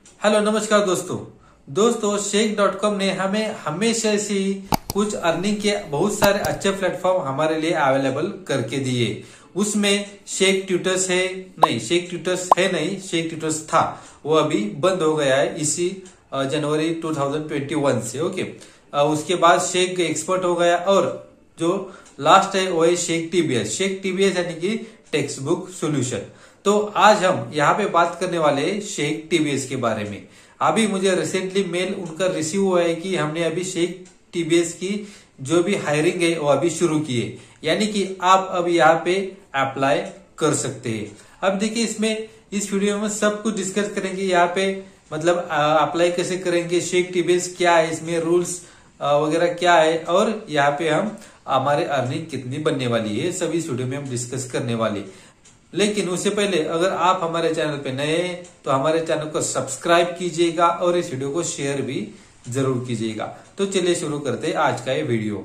Hello नमस्कार दोस्तों शेक.com ने हमें हमेशा से ही कुछ अर्निंग के बहुत सारे अच्छे प्लेटफॉर्म हमारे लिए अवेलेबल करके दिए। उसमें शेक ट्यूटर्स शेक ट्यूटर्स था, वो अभी बंद हो गया है इसी जनवरी 2021 से। ओके, उसके बाद शेक एक्सपर्ट हो गया और जो लास्ट है वो है शेक टीबीएस यानी कि टेक्स्ट बुक सोल्यूशन। तो आज हम यहाँ पे बात करने वाले हैं शेक टीबीएस के बारे में। अभी मुझे रिसेंटली मेल उनका रिसीव हुआ है कि हमने अभी शेक टीबीएस की जो भी हायरिंग है वो अभी शुरू की है, यानी कि आप अब यहाँ पे अप्लाई कर सकते हैं। अब देखिए इस वीडियो में सब कुछ डिस्कस करेंगे। यहाँ पे मतलब अप्लाई कैसे करेंगे, शेक टीबीएस क्या है, इसमें रूल्स वगैरह क्या है और यहाँ पे हम हमारे अर्निंग कितनी बनने वाली है, सभी इस वीडियो में हम डिस्कस करने वाले। लेकिन उससे पहले अगर आप हमारे चैनल पे नए हैं तो हमारे चैनल को सब्सक्राइब कीजिएगा और इस वीडियो को शेयर भी जरूर कीजिएगा। तो चलिए शुरू करते हैं आज का ये वीडियो।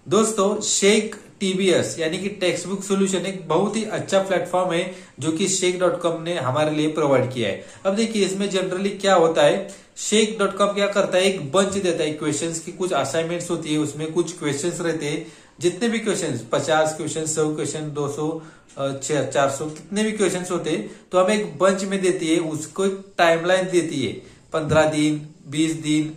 दोस्तों शेक टीबीएस यानी कि टेक्स्ट बुक सोल्यूशन एक बहुत ही अच्छा प्लेटफॉर्म है जो कि शेक.com ने हमारे लिए प्रोवाइड किया है। अब देखिए इसमें जनरली क्या होता है, शेक.com क्या करता है, एक बंच देता है क्वेश्चंस की, कुछ असाइनमेंट्स होती है, उसमें कुछ क्वेश्चंस रहते हैं। जितने भी क्वेश्चंस 50 क्वेश्चन, 100 क्वेश्चन, 200, 400 कितने भी क्वेश्चंस होते हैं तो हमें एक बंच में देती है, उसको एक टाइमलाइन देती है, 15 दिन 20 दिन,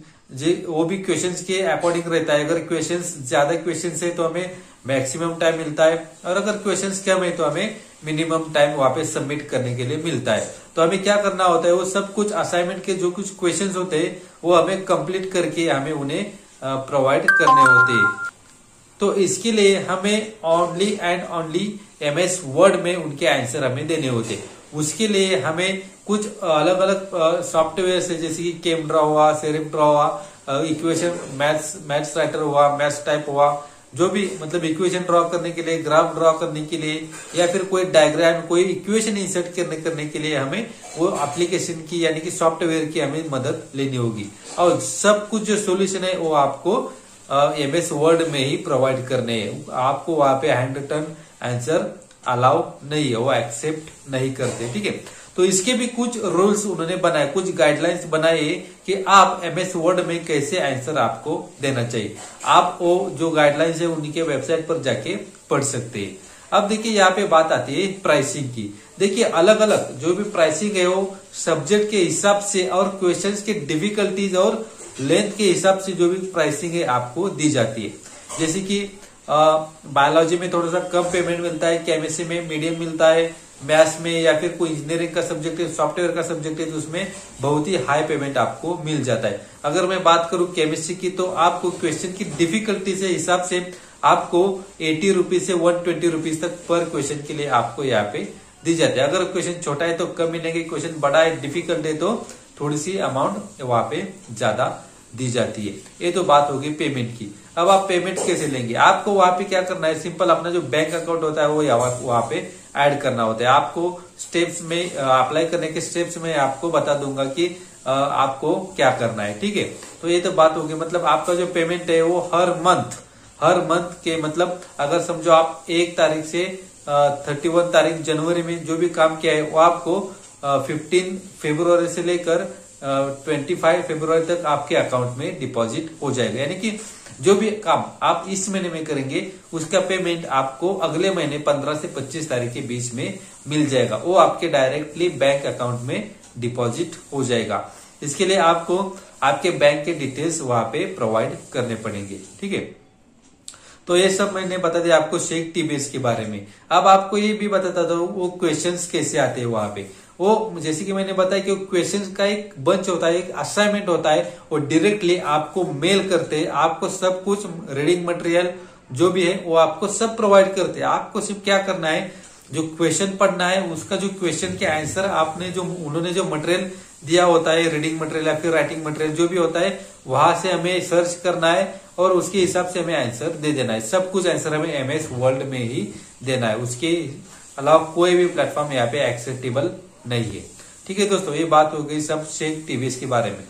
वो भी क्वेश्चंस के अकॉर्डिंग रहता है। अगर क्वेश्चंस ज्यादा क्वेश्चंस है तो हमें मैक्सिमम टाइम मिलता है और अगर क्वेश्चंस कम है तो हमें मिनिमम टाइम वापस सबमिट करने के लिए मिलता है। तो हमें क्या करना होता है, वो सब कुछ असाइनमेंट के जो कुछ क्वेश्चंस होते हैं वो हमें कंप्लीट करके हमें उन्हें प्रोवाइड करने होते हैं। तो इसके लिए हमें only and only MS word में उनके आंसर हमें देने होते हैं। उसके लिए हमें कुछ अलग अलग सॉफ्टवेयर है, जैसे कि कैमड्रा हुआ, सेरेब्रा हुआ, इक्वेशन मैथ्स राइटर हुआ, मैथ्स टाइप हुआ, जो भी मतलब इक्वेशन ड्रॉ करने के लिए, ग्राफ ड्रॉ करने के लिए या फिर कोई डायग्राम, कोई इक्वेशन इंसर्ट करने के लिए हमें वो एप्लीकेशन की यानी कि सॉफ्टवेयर की हमें मदद लेनी होगी। और सब कुछ जो सोल्यूशन है वो आपको MS वर्ड में ही प्रोवाइड करने हैं। आपको वहां पे हैंड रिटन आंसर अलाउ नहीं है, वो एक्सेप्ट नहीं करते। ठीक है, तो इसके भी कुछ रूल्स उन्होंने बनाए, कुछ गाइडलाइंस बनाए कि आप MS वर्ड में कैसे आंसर आपको देना चाहिए। आप वो जो गाइडलाइंस है उनके वेबसाइट पर जाके पढ़ सकते हैं। अब देखिए यहाँ पे बात आती है प्राइसिंग की। देखिए अलग अलग जो भी प्राइसिंग है वो सब्जेक्ट के हिसाब से और क्वेश्चंस की डिफिकल्टीज और लेंथ के हिसाब से जो भी प्राइसिंग है आपको दी जाती है। जैसे कि बायोलॉजी में थोड़ा सा कम पेमेंट मिलता है, केमिस्ट्री में मीडियम मिलता है, मैथ्स में या फिर कोई इंजीनियरिंग का सब्जेक्ट है, सॉफ्टवेयर का सब्जेक्ट है तो उसमें बहुत ही हाई पेमेंट आपको मिल जाता है। अगर मैं बात करूं केमिस्ट्री की तो आपको क्वेश्चन की डिफिकल्टी से हिसाब से आपको 80 रुपीज से 120 रुपीज तक पर क्वेश्चन के लिए आपको यहाँ पे दी जाती है। अगर क्वेश्चन छोटा है तो कम मिलेंगे, क्वेश्चन बड़ा है डिफिकल्ट है तो थोड़ी सी अमाउंट वहां पे ज्यादा दी जाती है। ये तो बात होगी पेमेंट की। अब आप पेमेंट कैसे लेंगे, आपको वहां पे क्या करना है, सिंपल अपना जो बैंक अकाउंट होता है वो वहां पे ऐड करना होता है। आपको स्टेप्स में अप्लाई करने के स्टेप्स में आपको बता दूंगा कि आपको क्या करना है। ठीक है, तो ये तो बात होगी। मतलब आपका जो पेमेंट है वो हर मंथ के, मतलब अगर समझो आप 1 तारीख से 31 तारीख जनवरी में जो भी काम किया है वो आपको 15 फरवरी से लेकर 25 फरवरी तक आपके अकाउंट में डिपॉजिट हो जाएगा। यानी कि जो भी काम आप इस महीने में करेंगे उसका पेमेंट आपको अगले महीने 15 से 25 तारीख के बीच में मिल जाएगा। वो आपके डायरेक्टली बैंक अकाउंट में डिपॉजिट हो जाएगा। इसके लिए आपको आपके बैंक के डिटेल्स वहां पे प्रोवाइड करने पड़ेंगे। ठीक है, तो ये सब मैंने बता दिया आपको शेक टीबीएस के बारे में। अब आपको ये भी बताता था वो क्वेश्चंस कैसे आते हैं वहां पे। वो जैसे कि मैंने बताया कि क्वेश्चंस का एक बंच होता है, एक असाइनमेंट होता है, वो डायरेक्टली आपको मेल करते हैं। आपको सब कुछ रीडिंग मटेरियल जो भी है वो आपको सब प्रोवाइड करते हैं। आपको सिर्फ क्या करना है, जो क्वेश्चन पढ़ना है उसका जो क्वेश्चन के आंसर आपने जो उन्होंने जो मटेरियल दिया होता है, रीडिंग मटेरियल या फिर राइटिंग मटेरियल जो भी होता है, वहां से हमें सर्च करना है और उसके हिसाब से हमें आंसर दे देना है। सब कुछ आंसर हमें MS वर्ड में ही देना है, उसके अलावा कोई भी प्लेटफॉर्म यहाँ पे एक्सेप्टेबल नहीं है। ठीक है दोस्तों, ये बात हो गई सब शेक टीबीएस के बारे में।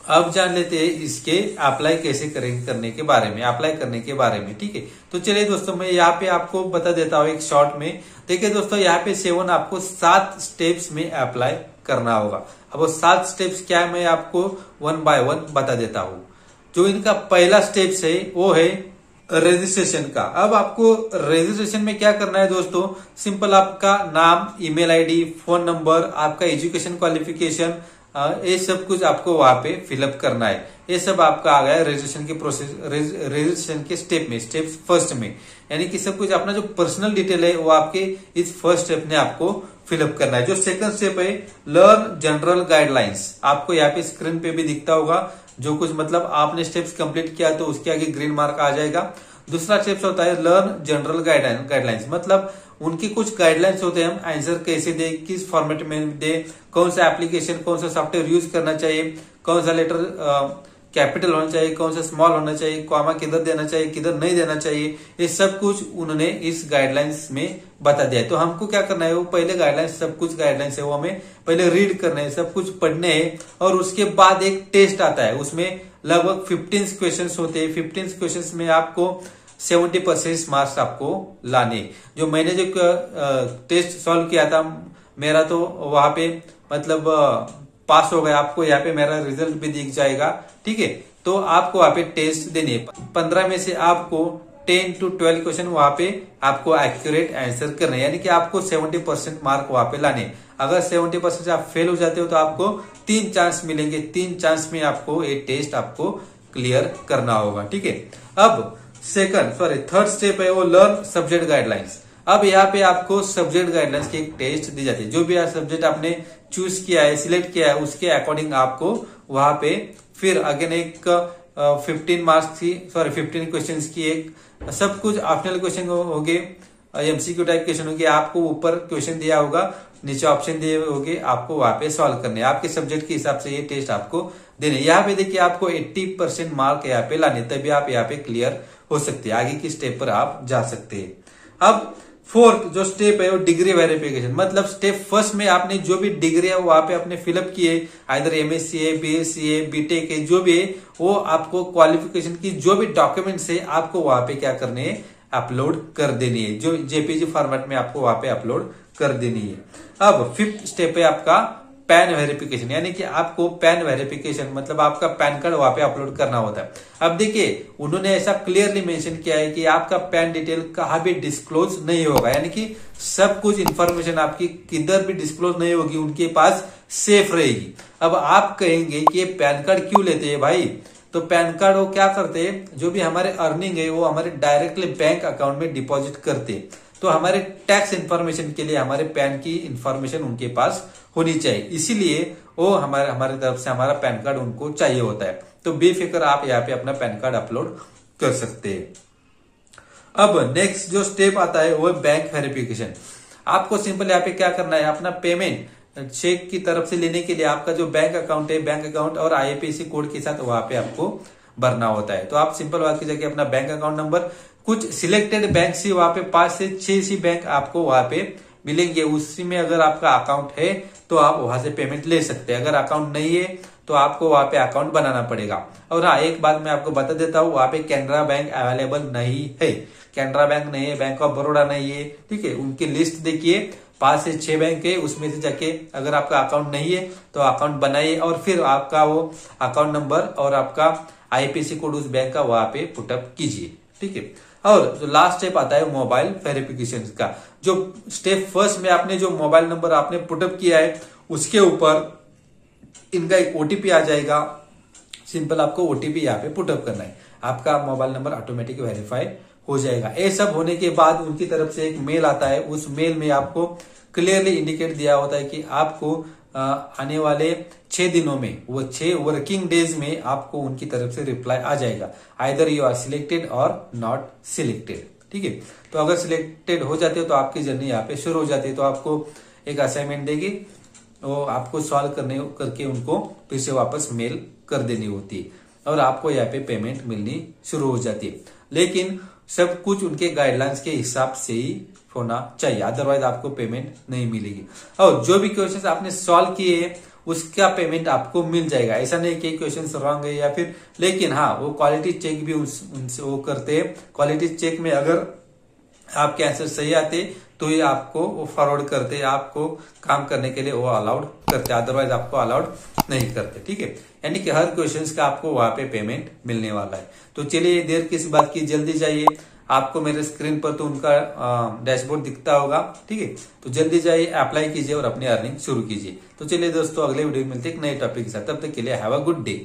अब जान लेते हैं इसके अप्लाई कैसे करेंगे करने के बारे में, अप्लाई करने के बारे में। ठीक है, तो चलिए दोस्तों मैं यहाँ पे आपको बता देता हूँ एक शॉर्ट में। देखिए दोस्तों, यहाँ पे 7 आपको 7 स्टेप्स में अप्लाई करना होगा। अब वो 7 स्टेप्स क्या है मैं आपको 1 बाय 1 बता देता हूँ। जो इनका पहला स्टेप्स है वो है रजिस्ट्रेशन का। अब आपको रजिस्ट्रेशन में क्या करना है दोस्तों, सिंपल आपका नाम, ईमेल आईडी, फोन नंबर, आपका एजुकेशन क्वालिफिकेशन, ये सब कुछ आपको वहां पे फिलअप करना है। ये सब आपका आ गया रजिस्ट्रेशन के प्रोसेस, रजिस्ट्रेशन के स्टेप में, स्टेप फर्स्ट में। यानी कि सब कुछ अपना जो पर्सनल डिटेल है वो आपके इस फर्स्ट स्टेप में आपको फिलअप करना है। जो सेकंड स्टेप है लर्न जनरल गाइडलाइंस, आपको यहाँ पे स्क्रीन पे भी दिखता होगा। जो कुछ मतलब आपने स्टेप्स कंप्लीट किया तो उसके आगे ग्रीन मार्क आ जाएगा। दूसरा स्टेप्स होता है लर्न जनरल गाइडलाइंस, मतलब उनकी कुछ गाइडलाइंस होते हैं, हम आंसर कैसे दे, किस फॉर्मेट में दे, कौन सा एप्लीकेशन, कौन सा सॉफ्टवेयर यूज करना चाहिए, कौन सा लेटर कैपिटल होना चाहिए, कौन सा स्मॉल होना चाहिए, कॉमा किधर देना चाहिए, किधर नहीं देना चाहिए, ये सब कुछ उन्होंने इस गाइडलाइंस में बता दिया है। तो हमको क्या करना है, वो पहले गाइडलाइंस, सब कुछ गाइडलाइंस है वो हमें पहले रीड करना है, सब कुछ पढ़ने हैं। और उसके बाद एक टेस्ट आता है, उसमें लगभग 15 क्वेश्चन होते हैं। 15 क्वेश्चन में आपको 70% मार्क्स आपको लाने। जो मैंने जो टेस्ट सॉल्व किया था मेरा, तो वहां पे मतलब पास हो गया। आपको यहाँ पे मेरा रिजल्ट भी दिख जाएगा। ठीक है, तो आपको वहां पे टेस्ट देने 15 में से आपको 10 to 12 क्वेश्चन वहां पे आपको एक्यूरेट आंसर करने, यानी कि आपको 70% मार्क वहां पे लाने। अगर 70% आप फेल हो जाते हो तो आपको 3 चांस मिलेंगे। 3 चांस में आपको ये टेस्ट आपको क्लियर करना होगा। ठीक है, अब थर्ड स्टेप है वो लर्न सब्जेक्ट गाइडलाइंस। अब यहाँ पे आपको सब्जेक्ट गाइडलाइंस की एक टेस्ट दी जाती है। जो भी सब्जेक्ट आपने चूज किया है, सिलेक्ट किया है, उसके अकॉर्डिंग आपको वहां पे फिर अगेन एक 15 क्वेश्चन की एक, सब कुछ ऑप्शनल क्वेश्चन होंगे, एमसीक्यू टाइप क्वेश्चन होंगे। आपको ऊपर क्वेश्चन दिया होगा, नीचे ऑप्शन दिए होंगे, आपको वहां पे सॉल्व करने, आपके सब्जेक्ट के हिसाब से ये टेस्ट आपको देने। यहाँ पे देखिए आपको 80% मार्क यहाँ पे लाने, तभी आप यहाँ पे क्लियर हो सकते हैं, आगे की स्टेप पर आप जा सकते हैं। अब फोर्थ जो स्टेप है वो डिग्री वेरिफिकेशन, मतलब स्टेप फर्स्ट में आपने जो भी डिग्री है वहां पे आपने फिलअप किए, आइदर एमएससी है, बीएससी है, बीटेक है, जो भी है, वो आपको क्वालिफिकेशन की जो भी डॉक्यूमेंट्स है आपको वहां पे क्या करने है, अपलोड कर देनी है। जो जेपीजी फॉर्मेट में आपको वहां पे अपलोड कर देनी है। अब फिफ्थ स्टेप है आपका पैन वेरिफिकेशन, यानी कि आपको पैन वेरिफिकेशन मतलब आपका पैन कार्ड वहां पे अपलोड करना होता है। अब देखिए उन्होंने ऐसा क्लियरली मेंशन किया है कि आपका पैन डिटेल कहाँ भी डिस्क्लोज नहीं होगा, यानी कि सब कुछ इंफॉर्मेशन आपकी किधर भी डिस्क्लोज नहीं होगी, उनके पास सेफ रहेगी। अब आप कहेंगे कि ये पैन कार्ड क्यों लेते हैं भाई, तो पैन कार्ड वो क्या करते हैं, जो भी हमारे अर्निंग है वो हमारे डायरेक्टली बैंक अकाउंट में डिपॉजिट करते हैं। तो हमारे टैक्स इन्फॉर्मेशन के लिए हमारे पैन की इंफॉर्मेशन उनके पास होनी चाहिए, इसीलिए वो हमारे तरफ से हमारा पैन कार्ड उनको चाहिए होता है। तो बेफिक्र आप यहाँ पे अपना पैन कार्ड अपलोड कर सकते हैं। अब नेक्स्ट जो स्टेप आता है वो बैंक वेरिफिकेशन। आपको सिंपल यहाँ पे क्या करना है, अपना पेमेंट चेक की तरफ से लेने के लिए आपका जो बैंक अकाउंट है, बैंक अकाउंट और आईएफएससी कोड के साथ वहां पे आपको भरना होता है। तो आप सिंपल वहां की जगह अपना बैंक अकाउंट नंबर, कुछ सिलेक्टेड बैंक से वहां पे 5 से 6 सी बैंक आपको वहां पे मिलेंगे, उसी में अगर आपका अकाउंट है तो आप वहां से पेमेंट ले सकते हैं। अगर अकाउंट नहीं है तो आपको वहां पे अकाउंट बनाना पड़ेगा। और हाँ, एक बात मैं आपको बता देता हूँ, वहां पे कैनरा बैंक अवेलेबल नहीं है, कैनरा बैंक नहीं है, बैंक ऑफ बड़ौदा नहीं है। ठीक है, उनकी लिस्ट देखिए 5 से 6 बैंक है, उसमें से जाके अगर आपका अकाउंट नहीं है तो अकाउंट बनाइए और फिर आपका वो अकाउंट नंबर और आपका आईपीसी कोड उस बैंक का वहां पे पुटअप कीजिए। ठीक है, और जो लास्ट स्टेप आता है मोबाइल वेरिफिकेशन का। जो स्टेप फर्स्ट में आपने जो मोबाइल नंबर आपने पुटअप किया है उसके ऊपर इनका एक ओटीपी आ जाएगा। सिंपल आपको ओटीपी यहाँ पे पुटअप करना है, आपका मोबाइल नंबर ऑटोमेटिक वेरीफाई हो जाएगा। ये सब होने के बाद उनकी तरफ से एक मेल आता है, उस मेल में आपको क्लियरली इंडिकेट दिया होता है कि आपको आने वाले 6 दिनों में, वो 6 वर्किंग डेज में आपको उनकी तरफ से रिप्लाई आ जाएगा, आइदर यू आर सिलेक्टेड और नॉट सिलेक्टेड। ठीक है, तो अगर सिलेक्टेड हो जाते हो तो आपकी जर्नी यहाँ पे शुरू हो जाती है। तो आपको एक असाइनमेंट देगी, वो आपको सॉल्व करके उनको फिर से वापस मेल कर देनी होती है और आपको यहाँ पे पेमेंट मिलनी शुरू हो जाती है। लेकिन सब कुछ उनके गाइडलाइंस के हिसाब से ही होना चाहिए, अदरवाइज आपको पेमेंट नहीं मिलेगी। और जो भी क्वेश्चन आपने सॉल्व किए उसका पेमेंट आपको मिल जाएगा। ऐसा नहीं कि क्वेश्चन रॉन्ग है या फिर, लेकिन हाँ वो क्वालिटी चेक भी उनसे वो करते हैं। क्वालिटी चेक में अगर आपके आंसर सही आते तो ये आपको वो फॉरवर्ड करते, आपको काम करने के लिए वो अलाउड करते, अदरवाइज आपको अलाउड नहीं करते। ठीक है, यानी कि हर क्वेश्चंस का आपको वहां पे पेमेंट मिलने वाला है। तो चलिए देर किस बात की, जल्दी जाइए। आपको मेरे स्क्रीन पर तो उनका डैशबोर्ड दिखता होगा। ठीक है, तो जल्दी जाइए, अप्लाई कीजिए और अपनी अर्निंग शुरू कीजिए। तो चलिए दोस्तों, अगले वीडियो में मिलते हैं एक नए टॉपिक के साथ। तब तक के लिए हैव अ गुड डे।